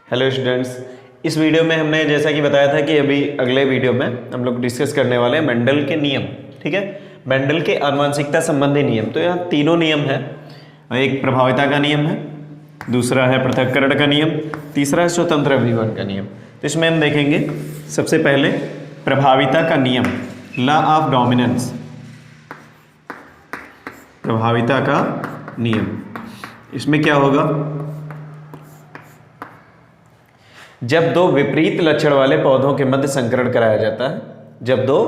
Hello students, इस video में हमने जैसा कि बताया था कि अभी अगले वीडियो में हम लोग डिस्कस करने वाले हैं मेंडल के नियम। ठीक है, मेंडल के आनुवंशिकता संबंधी नियम। तो यहाँ तीनों नियम है, एक प्रभाविता का नियम है, दूसरा है पृथक्करण का नियम, तीसरा है स्वतंत्र अभिवहन का नियम। तो इसमें हम देखेंगे सबसे पहले प्रभाविता का नियम, लॉ ऑफ डोमिनेंस। प्रभाविता का नियम, इसमें क्या होगा, जब दो विपरीत लक्षण वाले पौधों के मध्य संकरण कराया जाता है, जब दो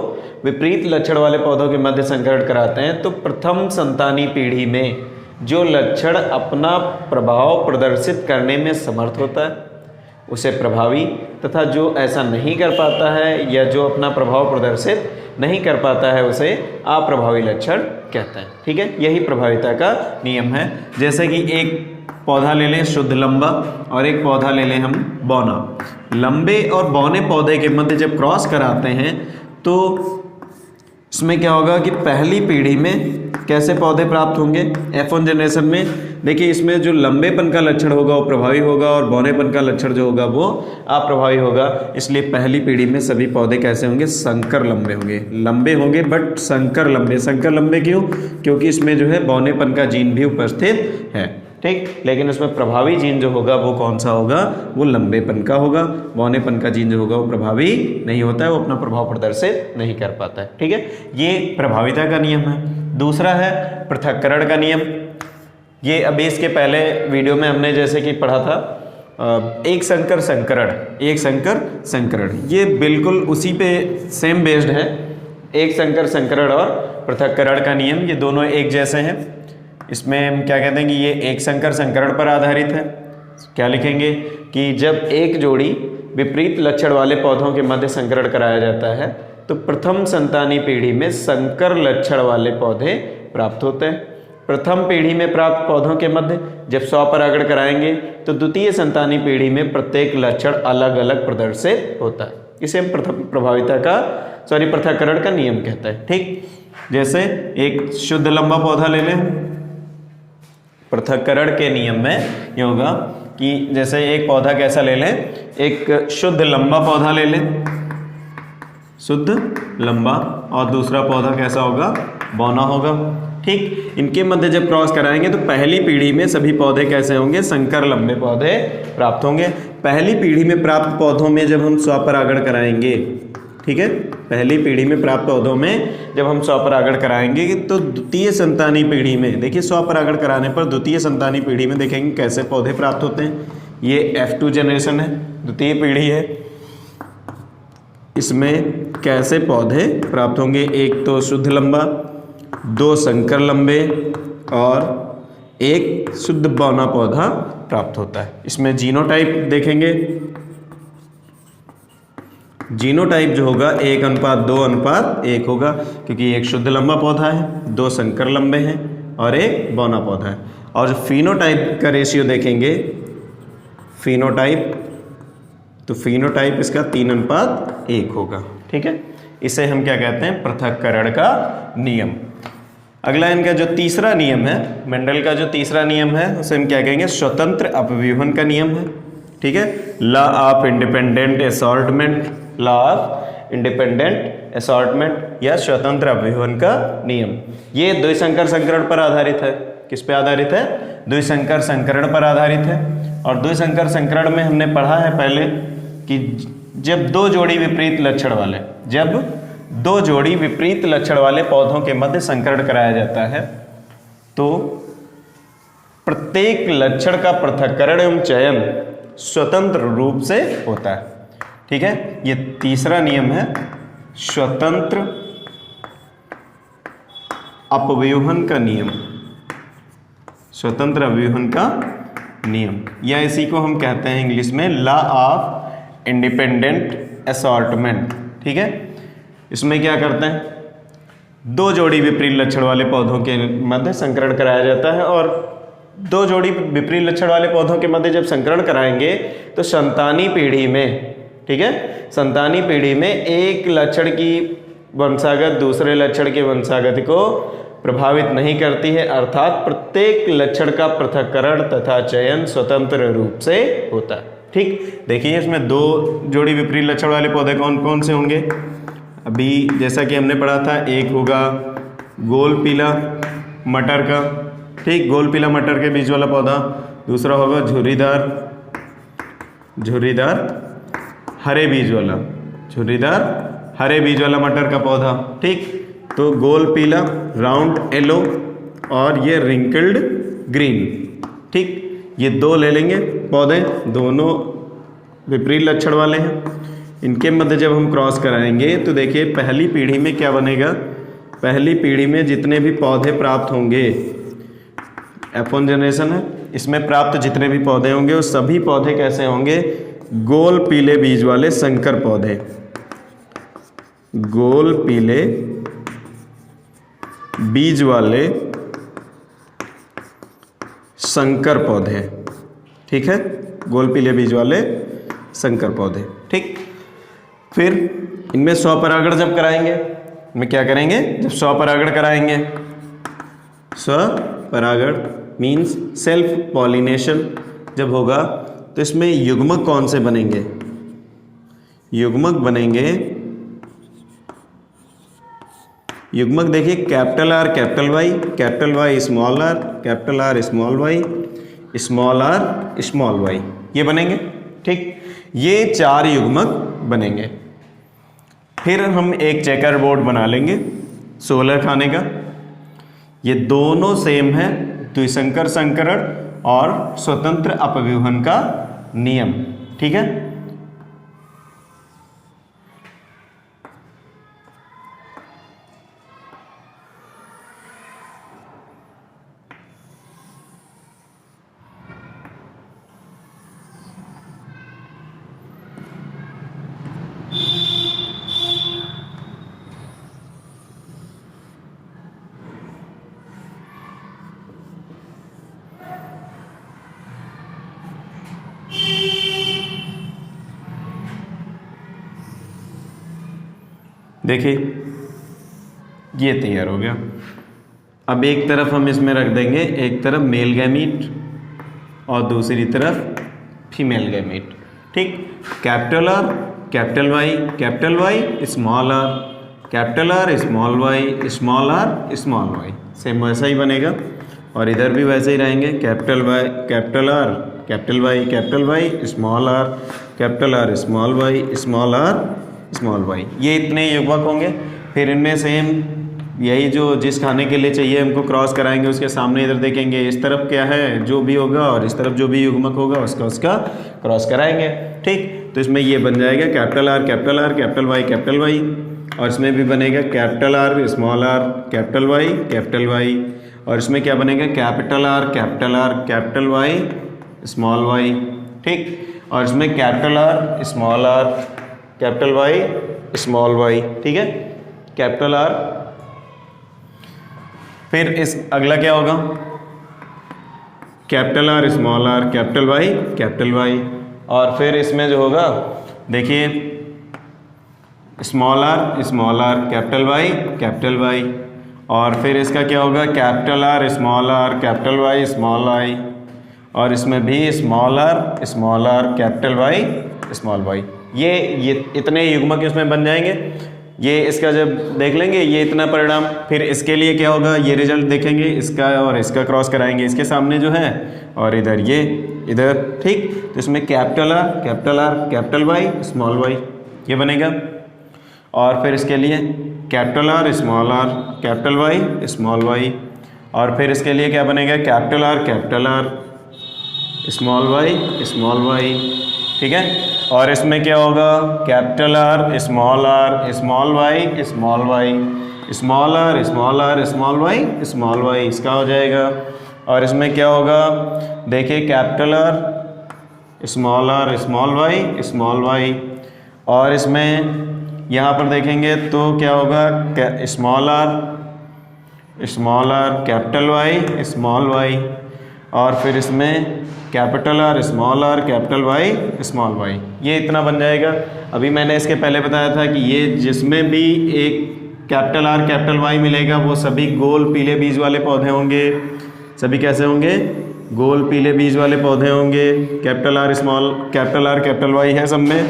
विपरीत लक्षण वाले पौधों के मध्य संकरण कराते हैं तो प्रथम संतानी पीढ़ी में जो लक्षण अपना प्रभाव प्रदर्शित करने में समर्थ होता है उसे प्रभावी, तथा जो ऐसा नहीं कर पाता है या जो अपना प्रभाव प्रदर्शित नहीं कर पाता है उसे अप्रभावी लक्षण कहते हैं। ठीक है, यही प्रभाविता का नियम है। जैसे कि एक पौधा ले लें शुद्ध लंबा और एक पौधा ले लें हम बौना। लंबे और बौने पौधे के मध्य जब क्रॉस कराते हैं तो इसमें क्या होगा कि पहली पीढ़ी में कैसे पौधे प्राप्त होंगे। F1 जनरेशन में देखिए, इसमें जो लंबेपन का लक्षण होगा वो प्रभावी होगा और बौनेपन का लक्षण जो होगा वो अप्रभावी होगा। इसलिए पहली पीढ़ी में सभी पौधे कैसे होंगे, संकर लंबे होंगे। लंबे होंगे बट संकर लंबे। संकर लंबे क्यों? क्योंकि इसमें जो है बौनेपन का जीन भी उपस्थित है। ठीक, लेकिन उसमें प्रभावी जीन जो होगा वो कौन सा होगा, वो लंबेपन का होगा। बौनेपन का जीन जो होगा वो प्रभावी नहीं होता है, वो अपना प्रभाव प्रदर्शित नहीं कर पाता है। ठीक है, ये प्रभाविता का नियम है। दूसरा है पृथक्करण का नियम। ये अभी इसके पहले वीडियो में हमने जैसे कि पढ़ा था एक संकर संकरण, एक संकर संकरण, ये बिल्कुल उसी पे सेम बेस्ड है। एक संकर संकरण और पृथक्करण का नियम ये दोनों एक जैसे हैं। इसमें हम क्या कहते हैं कि ये एक संकर संकरण पर आधारित है। क्या लिखेंगे कि जब एक जोड़ी विपरीत लक्षण वाले पौधों के मध्य संकरण कराया जाता है तो प्रथम संतानी पीढ़ी में संकर लक्षण वाले पौधे प्राप्त होते हैं। प्रथम पीढ़ी में प्राप्त पौधों के मध्य जब स्वपरागण कराएंगे तो द्वितीय संतानी पीढ़ी में प्रत्येक लक्षण अलग अलग प्रदर्शित होता है। इसे हम पृथक्करण का नियम कहते हैं। ठीक, जैसे एक शुद्ध लंबा पौधा ले लें। पृथक्करण के नियम में ये होगा कि जैसे एक पौधा कैसा ले लें, एक शुद्ध लंबा पौधा ले लें, शुद्ध लंबा, और दूसरा पौधा कैसा होगा, बौना होगा। ठीक, इनके मध्य जब क्रॉस कराएंगे तो पहली पीढ़ी में सभी पौधे कैसे होंगे, संकर लंबे पौधे प्राप्त होंगे। पहली पीढ़ी में प्राप्त पौधों में जब हम स्वपरागण कराएंगे, ठीक है, पहली पीढ़ी में प्राप्त पौधों में जब हम स्वपरागण कराएंगे तो द्वितीय संतानी पीढ़ी में देखिए स्वपरागण कराने पर द्वितीय संतानी पीढ़ी में देखेंगे कैसे पौधे प्राप्त होते हैं। ये F2 जनरेशन है, द्वितीय पीढ़ी है। इसमें कैसे पौधे प्राप्त होंगे, एक तो शुद्ध लंबा, दो संकर लंबे और एक शुद्ध बौना पौधा प्राप्त होता है। इसमें जीनोटाइप देखेंगे, जीनोटाइप जो होगा 1:2:1 होगा, क्योंकि एक शुद्ध लंबा पौधा है, दो संकर लंबे हैं और एक बौना पौधा है। और फिनोटाइप का रेशियो देखेंगे, फिनोटाइप, तो फिनोटाइप इसका 3:1 होगा। ठीक है, इसे हम क्या कहते हैं, पृथक्करण का नियम। अगला इनका जो तीसरा नियम है, मेंडल का जो तीसरा नियम है उसे हम क्या कहेंगे, स्वतंत्र अपव्यूहन का नियम है। ठीक है, law of independent assortment, law of independent assortment या स्वतंत्र अपव्यूहन का नियम। ये द्विसंकर संकरण पर आधारित है। किस पे आधारित है, द्विसंकर संकरण पर आधारित है। और द्विसंकर संकरण में हमने पढ़ा है पहले कि जब दो जोड़ी विपरीत लक्षण वाले, जब दो जोड़ी विपरीत लक्षण वाले पौधों के मध्य संकरण कराया जाता है तो प्रत्येक लक्षण का पृथक्करण एवं चयन स्वतंत्र रूप से होता है। ठीक है, ये तीसरा नियम है, स्वतंत्र अपव्यूहन का नियम, स्वतंत्र अपव्यूहन का नियम, या इसी को हम कहते हैं इंग्लिश में लॉ ऑफ इंडिपेंडेंट असॉर्टमेंट। ठीक है, इसमें क्या करते हैं, दो जोड़ी विपरीत लक्षण वाले पौधों के मध्य संकरण कराया जाता है और दो जोड़ी विपरीत लक्षण वाले पौधों के मध्य जब संकरण कराएंगे तो संतानी पीढ़ी में, ठीक है, संतानी पीढ़ी में एक लक्षण की वंशागत दूसरे लक्षण के वंशागति को प्रभावित नहीं करती है, अर्थात प्रत्येक लक्षण का पृथक्करण तथा चयन स्वतंत्र रूप से होता है। ठीक, देखिए इसमें 2 जोड़ी विपरीत लक्षण वाले पौधे कौन कौन से होंगे। अभी जैसा कि हमने पढ़ा था, एक होगा गोल पीला मटर का, ठीक, गोल पीला मटर के बीज वाला पौधा। दूसरा होगा झुर्रीदार हरे बीज वाला, झुर्रीदार हरे बीज वाला मटर का पौधा। ठीक, तो गोल पीला, राउंड येलो और ये रिंकल्ड ग्रीन। ठीक, ये 2 ले लेंगे पौधे, दोनों विपरीत लक्षण वाले हैं। इनके मध्य जब हम क्रॉस कराएंगे तो देखिए पहली पीढ़ी में क्या बनेगा। पहली पीढ़ी में जितने भी पौधे प्राप्त होंगे, F1 जनरेशन है, इसमें प्राप्त जितने भी पौधे होंगे वो सभी पौधे कैसे होंगे, गोल पीले बीज वाले संकर पौधे, गोल पीले बीज वाले संकर पौधे। ठीक है, गोल पीले बीज वाले संकर पौधे। ठीक, फिर इनमें स्वपरागण जब कराएंगे, इनमें क्या करेंगे, जब स्वपरागण कराएंगे, स्वपरागण मीन्स सेल्फ पॉलिनेशन जब होगा तो इसमें युग्मक कौन से बनेंगे, युग्मक बनेंगे, युग्मक देखिए capital R capital Y, capital Y small R, capital R small Y, small R small Y, ये बनेंगे। ठीक, ये 4 युग्मक बनेंगे। फिर हम एक चेकर बोर्ड बना लेंगे 16 खाने का। ये दोनों सेम है, द्विसंकर संकरण और स्वतंत्र अपव्यूहन का नियम। ठीक है, देखिए ये तैयार हो गया। अब एक तरफ हम इसमें रख देंगे, एक तरफ मेल गैमीट और दूसरी तरफ फीमेल गैमीट। ठीक, capital R capital Y small R, capital R small Y, small R small Y, same वैसा ही बनेगा। और इधर भी वैसे ही रहेंगे, capital Y capital R capital Y small R, capital R small Y, small R small Y, ये इतने युग्मक होंगे। फिर इनमें सेम यही जो जिस खाने के लिए चाहिए हमको क्रॉस कराएंगे, उसके सामने इधर देखेंगे इस तरफ क्या है जो भी होगा और इस तरफ जो भी युग्मक होगा उसका क्रॉस कराएंगे। ठीक, तो इसमें ये बन जाएगा कैपिटल आर कैपिटल वाई, और इसमें भी बनेगा कैपिटल आर कैपिटल वाई, और इसमें क्या बनेगा capital R capital Y small Y. ठीक, और इसमें capital R capital Y small Y. ठीक है, कैपिटल आर। फिर इस अगला क्या होगा, कैपिटल आर कैपिटल वाई, और फिर इसमें जो होगा देखिए स्मॉल आर कैपिटल वाई, और फिर इसका क्या होगा कैपिटल आर कैपिटल वाई, और इसमें भी small R capital Y small Y. ये इतने युग्मक इसमें बन जाएंगे। ये इसका जब देख लेंगे ये इतना परिणाम, फिर इसके लिए क्या होगा, ये रिजल्ट देखेंगे, इसका और इसका क्रॉस कराएंगे इसके सामने जो है, और इधर ये इधर। ठीक, तो इसमें capital R capital Y small Y ये बनेगा, और फिर इसके लिए capital R capital Y small Y, और फिर इसके लिए क्या बनेगा कैपिटल आर स्मॉल वाई। ठीक है, और इसमें क्या होगा capital R small Y small Y इसका हो जाएगा। और इसमें क्या होगा देखिए कैपिटल आर स्मॉल वाई, और इसमें यहाँ पर देखेंगे तो क्या होगा small R capital Y small Y, और फिर इसमें capital R capital Y small Y, ये इतना बन जाएगा। अभी मैंने इसके पहले बताया था कि ये जिसमें भी एक कैपिटल आर कैपिटल वाई मिलेगा वो सभी गोल पीले बीज वाले पौधे होंगे। सभी कैसे होंगे, गोल पीले बीज वाले पौधे होंगे, capital R small, capital R capital Y है सब में,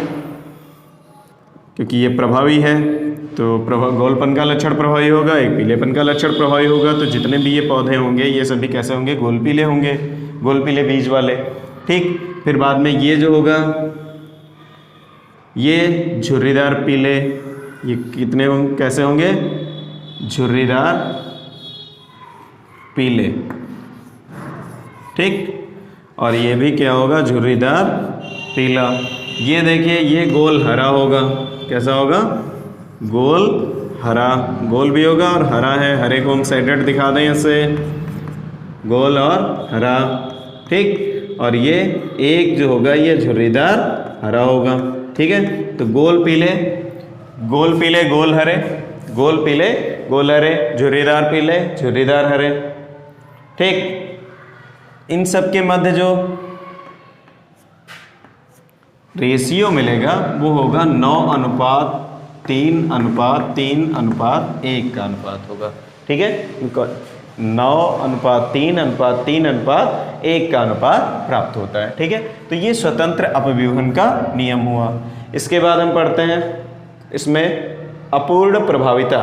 क्योंकि ये प्रभावी है तो गोलपन का लक्षण प्रभावी होगा, एक पीलेपन का लक्षण प्रभावी होगा। तो जितने भी ये पौधे होंगे ये सभी कैसे होंगे, गोल पीले होंगे, गोल पीले बीज वाले। ठीक, फिर बाद में ये जो होगा ये झुर्रीदार पीले, ये कितने होंगे, कैसे होंगे, झुर्रीदार पीले। ठीक, और ये भी क्या होगा, झुर्रीदार पीला। ये देखिए ये गोल हरा होगा, कैसा होगा, गोल हरा, गोल भी होगा और हरा है, हरे को हम साइडेड दिखा दें ऐसे, गोल और हरा। ठीक, और ये एक जो होगा ये झुर्रीदार हरा होगा। ठीक है, तो गोल पीले गोल हरे, गोल पीले गोल हरे, झुर्रीदार पीले झुर्रीदार हरे। ठीक, इन सब के मध्य जो रेशियो मिलेगा वो होगा 9:3:3:1 का अनुपात होगा। ठीक है, 9:3:3:1 का अनुपात प्राप्त होता है। ठीक है, तो ये स्वतंत्र अपव्यूहन का नियम हुआ। इसके बाद हम पढ़ते हैं इसमें अपूर्ण प्रभाविता।